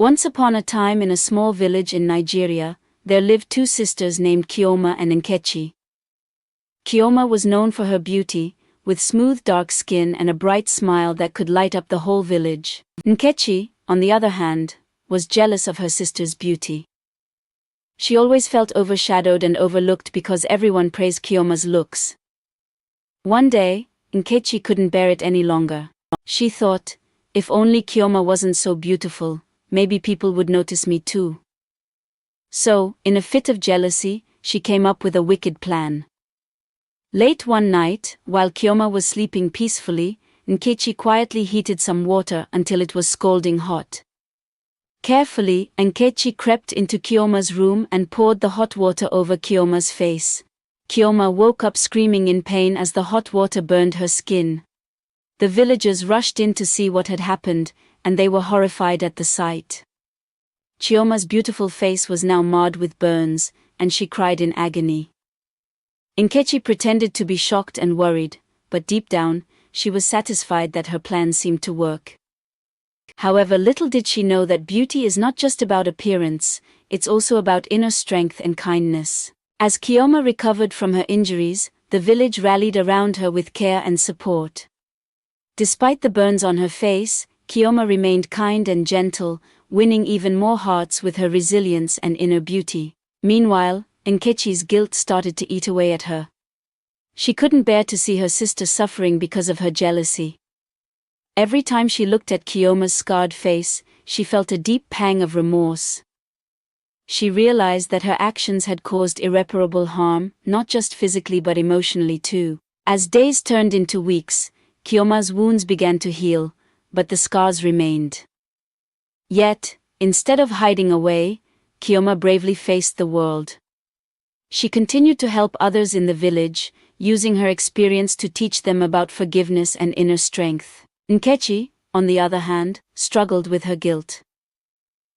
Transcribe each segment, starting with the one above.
Once upon a time in a small village in Nigeria, there lived two sisters named Chioma and Nkechi. Chioma was known for her beauty, with smooth dark skin and a bright smile that could light up the whole village. Nkechi, on the other hand, was jealous of her sister's beauty. She always felt overshadowed and overlooked because everyone praised Chioma's looks. One day, Nkechi couldn't bear it any longer. She thought, if only Chioma wasn't so beautiful, maybe people would notice me too. So, in a fit of jealousy, she came up with a wicked plan. Late one night, while Chioma was sleeping peacefully, Nkechi quietly heated some water until it was scalding hot. Carefully, Nkechi crept into Chioma's room and poured the hot water over Chioma's face. Chioma woke up screaming in pain as the hot water burned her skin. The villagers rushed in to see what had happened, and they were horrified at the sight. Chioma's beautiful face was now marred with burns, and she cried in agony. Nkechi pretended to be shocked and worried, but deep down, she was satisfied that her plan seemed to work. However, little did she know that beauty is not just about appearance, it's also about inner strength and kindness. As Chioma recovered from her injuries, the village rallied around her with care and support. Despite the burns on her face, Chioma remained kind and gentle, winning even more hearts with her resilience and inner beauty. Meanwhile, Nkechi's guilt started to eat away at her. She couldn't bear to see her sister suffering because of her jealousy. Every time she looked at Chioma's scarred face, she felt a deep pang of remorse. She realized that her actions had caused irreparable harm, not just physically but emotionally too. As days turned into weeks, Chioma's wounds began to heal, but the scars remained. Yet, instead of hiding away, Chioma bravely faced the world. She continued to help others in the village, using her experience to teach them about forgiveness and inner strength. Nkechi, on the other hand, struggled with her guilt.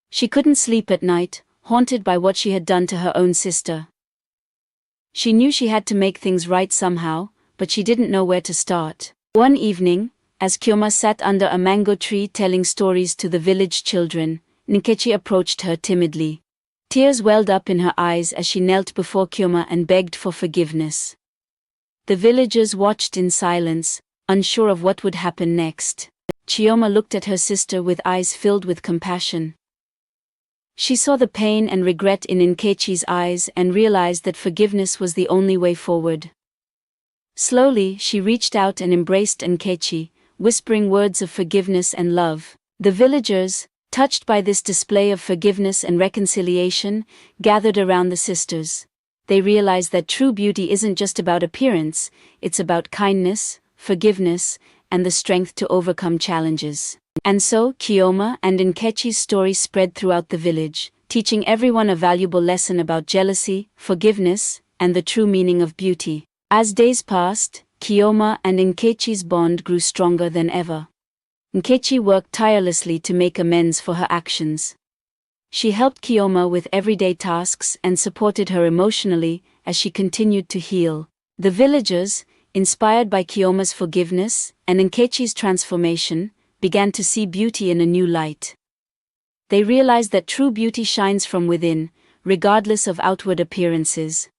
She couldn't sleep at night, haunted by what she had done to her own sister. She knew she had to make things right somehow, but she didn't know where to start. One evening, as Chioma sat under a mango tree telling stories to the village children, Nkechi approached her timidly. Tears welled up in her eyes as she knelt before Chioma and begged for forgiveness. The villagers watched in silence, unsure of what would happen next. Chioma looked at her sister with eyes filled with compassion. She saw the pain and regret in Nkechi's eyes and realized that forgiveness was the only way forward. Slowly, she reached out and embraced Nkechi, whispering words of forgiveness and love. The villagers, touched by this display of forgiveness and reconciliation, gathered around the sisters. They realized that true beauty isn't just about appearance, it's about kindness, forgiveness, and the strength to overcome challenges. And so, Chioma and Nkechi's story spread throughout the village, teaching everyone a valuable lesson about jealousy, forgiveness, and the true meaning of beauty. As days passed, Chioma and Nkechi's bond grew stronger than ever. Nkechi worked tirelessly to make amends for her actions. She helped Chioma with everyday tasks and supported her emotionally as she continued to heal. The villagers, inspired by Chioma's forgiveness and Nkechi's transformation, began to see beauty in a new light. They realized that true beauty shines from within, regardless of outward appearances.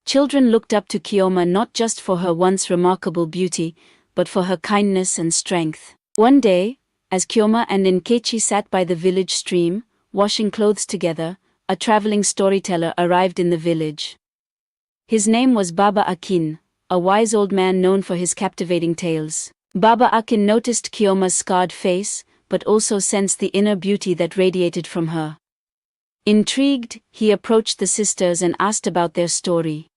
Children looked up to Chioma not just for her once remarkable beauty, but for her kindness and strength. One day, as Chioma and Nkechi sat by the village stream, washing clothes together, a traveling storyteller arrived in the village. His name was Baba Akin, a wise old man known for his captivating tales. Baba Akin noticed Chioma's scarred face, but also sensed the inner beauty that radiated from her. Intrigued, he approached the sisters and asked about their story.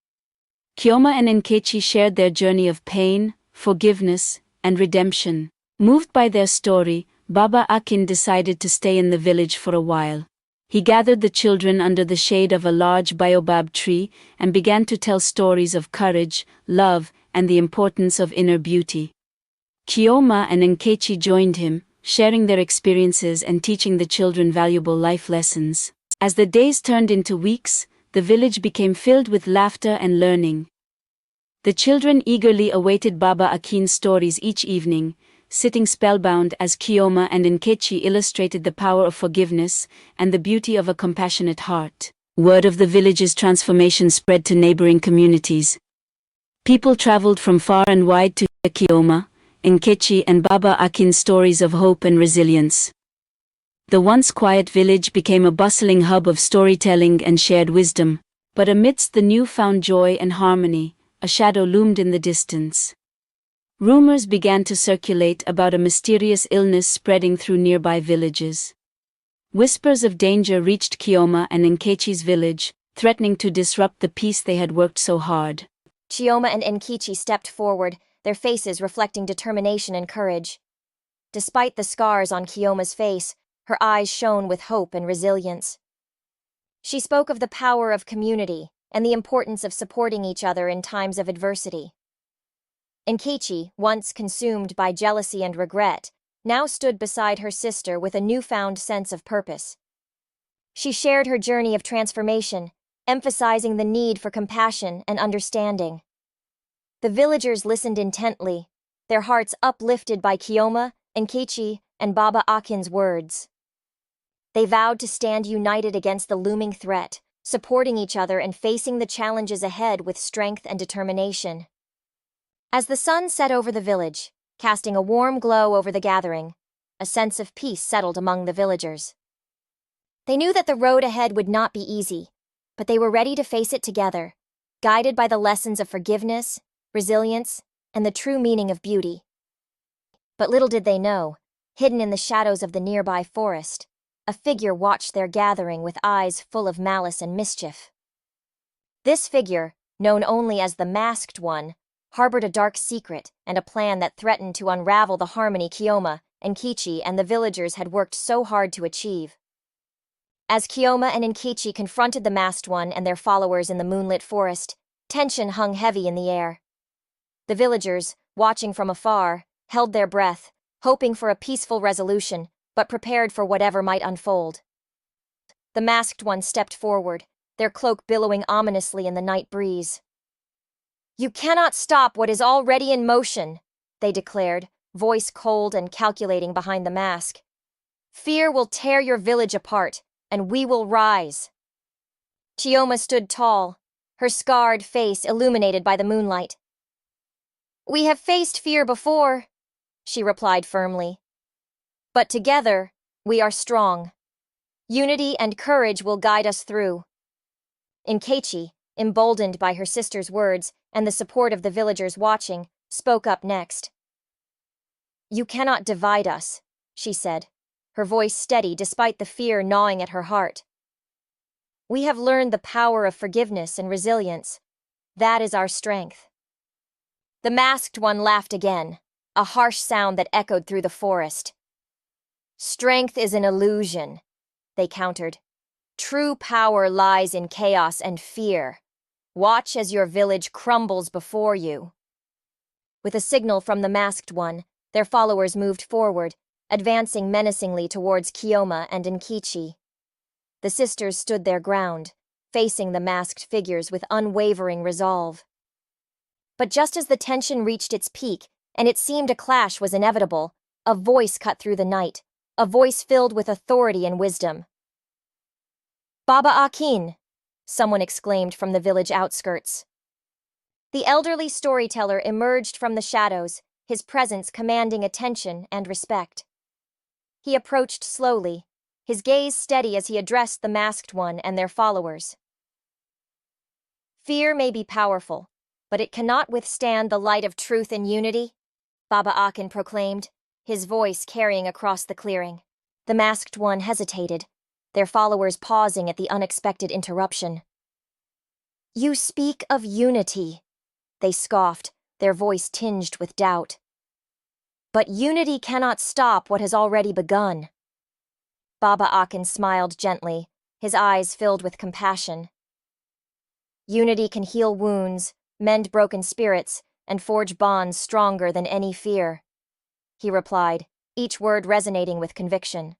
Chioma and Nkechi shared their journey of pain, forgiveness, and redemption. Moved by their story, Baba Akin decided to stay in the village for a while. He gathered the children under the shade of a large baobab tree and began to tell stories of courage, love, and the importance of inner beauty. Chioma and Nkechi joined him, sharing their experiences and teaching the children valuable life lessons. As the days turned into weeks, the village became filled with laughter and learning. The children eagerly awaited Baba Akin's stories each evening, sitting spellbound as Chioma and Nkechi illustrated the power of forgiveness and the beauty of a compassionate heart. Word of the village's transformation spread to neighboring communities. People traveled from far and wide to hear Chioma, Nkechi and Baba Akin's stories of hope and resilience. The once quiet village became a bustling hub of storytelling and shared wisdom. But amidst the newfound joy and harmony, a shadow loomed in the distance. Rumors began to circulate about a mysterious illness spreading through nearby villages. Whispers of danger reached Chioma and Nkechi's village, threatening to disrupt the peace they had worked so hard. Chioma and Nkechi stepped forward, their faces reflecting determination and courage. Despite the scars on Chioma's face, her eyes shone with hope and resilience. She spoke of the power of community and the importance of supporting each other in times of adversity. Nkechi, once consumed by jealousy and regret, now stood beside her sister with a newfound sense of purpose. She shared her journey of transformation, emphasizing the need for compassion and understanding. The villagers listened intently, their hearts uplifted by Chioma, Nkechi, and Baba Akin's words. They vowed to stand united against the looming threat, supporting each other and facing the challenges ahead with strength and determination. As the sun set over the village, casting a warm glow over the gathering, a sense of peace settled among the villagers. They knew that the road ahead would not be easy, but they were ready to face it together, guided by the lessons of forgiveness, resilience, and the true meaning of beauty. But little did they know, hidden in the shadows of the nearby forest, a figure watched their gathering with eyes full of malice and mischief. This figure, known only as the Masked One, harbored a dark secret and a plan that threatened to unravel the harmony Chioma, Nkechi, and the villagers had worked so hard to achieve. As Chioma and Nkechi confronted the Masked One and their followers in the moonlit forest, tension hung heavy in the air. The villagers, watching from afar, held their breath, hoping for a peaceful resolution, but prepared for whatever might unfold. The Masked One stepped forward, their cloak billowing ominously in the night breeze. "You cannot stop what is already in motion," they declared, voice cold and calculating behind the mask. "Fear will tear your village apart, and we will rise." Chioma stood tall, her scarred face illuminated by the moonlight. "We have faced fear before," she replied firmly. "But together, we are strong. Unity and courage will guide us through." Nkechi, emboldened by her sister's words and the support of the villagers watching, spoke up next. "You cannot divide us," she said, her voice steady despite the fear gnawing at her heart. "We have learned the power of forgiveness and resilience. That is our strength." The Masked One laughed again, a harsh sound that echoed through the forest. "Strength is an illusion," they countered. "True power lies in chaos and fear. Watch as your village crumbles before you." With a signal from the Masked One, their followers moved forward, advancing menacingly towards Chioma and Nkechi. The sisters stood their ground, facing the masked figures with unwavering resolve. But just as the tension reached its peak, and it seemed a clash was inevitable, a voice cut through the night, a voice filled with authority and wisdom. "Baba Akin!" someone exclaimed from the village outskirts. The elderly storyteller emerged from the shadows, his presence commanding attention and respect. He approached slowly, his gaze steady as he addressed the Masked One and their followers. "Fear may be powerful, but it cannot withstand the light of truth and unity," Baba Akin proclaimed, his voice carrying across the clearing. The Masked One hesitated, their followers pausing at the unexpected interruption. "You speak of unity," they scoffed, their voice tinged with doubt. "But unity cannot stop what has already begun." Baba Akin smiled gently, his eyes filled with compassion. "Unity can heal wounds, mend broken spirits, and forge bonds stronger than any fear," he replied, each word resonating with conviction.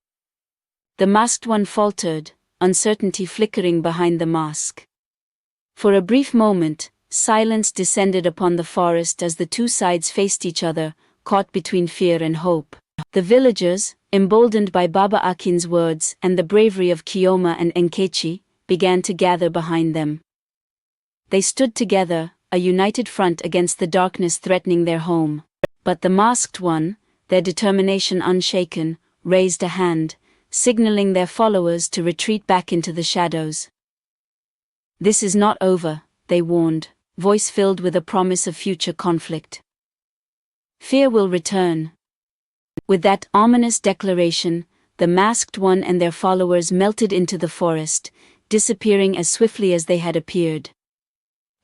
The Masked One faltered, uncertainty flickering behind the mask. For a brief moment, silence descended upon the forest as the two sides faced each other, caught between fear and hope. The villagers, emboldened by Baba Akin's words and the bravery of Chioma and Nkechi, began to gather behind them. They stood together, a united front against the darkness threatening their home. But the masked one, their determination unshaken, raised a hand, signaling their followers to retreat back into the shadows. "This is not over," they warned, voice filled with a promise of future conflict. "Fear will return." With that ominous declaration, the masked one and their followers melted into the forest, disappearing as swiftly as they had appeared.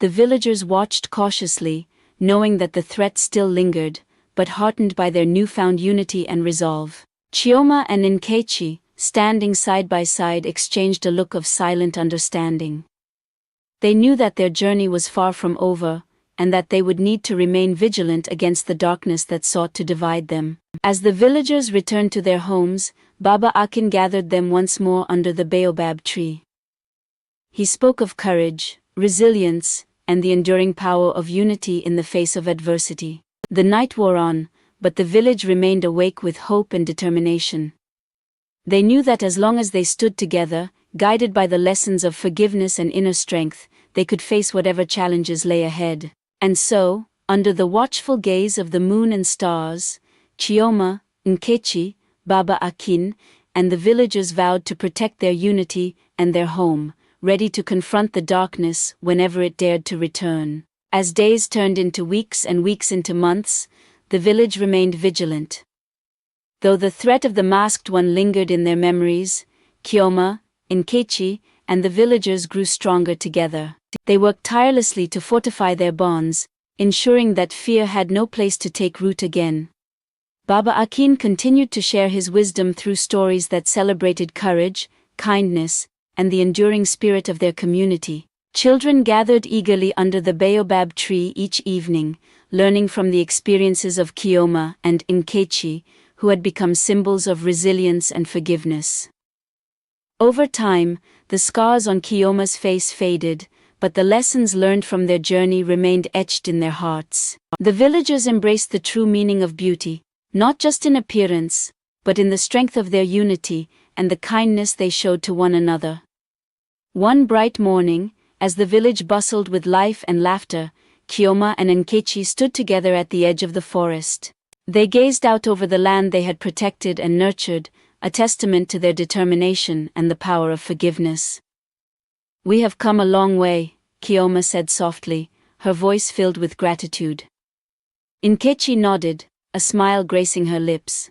The villagers watched cautiously, knowing that the threat still lingered, but heartened by their newfound unity and resolve. Chioma and Nkechi, standing side by side, exchanged a look of silent understanding. They knew that their journey was far from over, and that they would need to remain vigilant against the darkness that sought to divide them. As the villagers returned to their homes, Baba Akin gathered them once more under the baobab tree. He spoke of courage, resilience, and the enduring power of unity in the face of adversity. The night wore on, but the village remained awake with hope and determination. They knew that as long as they stood together, guided by the lessons of forgiveness and inner strength, they could face whatever challenges lay ahead. And so, under the watchful gaze of the moon and stars, Chioma, Nkechi, Baba Akin, and the villagers vowed to protect their unity and their home, ready to confront the darkness whenever it dared to return. As days turned into weeks and weeks into months, the village remained vigilant. Though the threat of the masked one lingered in their memories, Chioma, Nkechi, and the villagers grew stronger together. They worked tirelessly to fortify their bonds, ensuring that fear had no place to take root again. Baba Akin continued to share his wisdom through stories that celebrated courage, kindness, and the enduring spirit of their community. Children gathered eagerly under the baobab tree each evening, learning from the experiences of Chioma and Nkechi, who had become symbols of resilience and forgiveness. Over time, the scars on Chioma's face faded, but the lessons learned from their journey remained etched in their hearts. The villagers embraced the true meaning of beauty, not just in appearance, but in the strength of their unity and the kindness they showed to one another. One bright morning, as the village bustled with life and laughter, Chioma and Nkechi stood together at the edge of the forest. They gazed out over the land they had protected and nurtured, a testament to their determination and the power of forgiveness. "We have come a long way," Chioma said softly, her voice filled with gratitude. Nkechi nodded, a smile gracing her lips.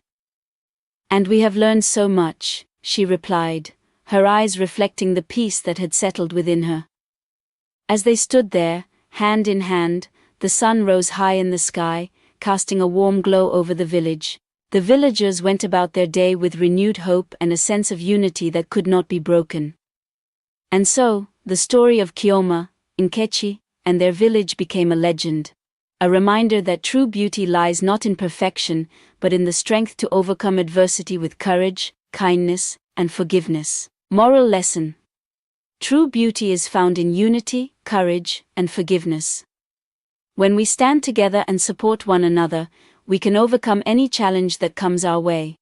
"And we have learned so much," she replied, her eyes reflecting the peace that had settled within her. As they stood there, hand in hand, the sun rose high in the sky, casting a warm glow over the village. The villagers went about their day with renewed hope and a sense of unity that could not be broken. And so, the story of Chioma, Nkechi, and their village became a legend. A reminder that true beauty lies not in perfection, but in the strength to overcome adversity with courage, kindness, and forgiveness. Moral lesson: true beauty is found in unity, courage, and forgiveness. When we stand together and support one another, we can overcome any challenge that comes our way.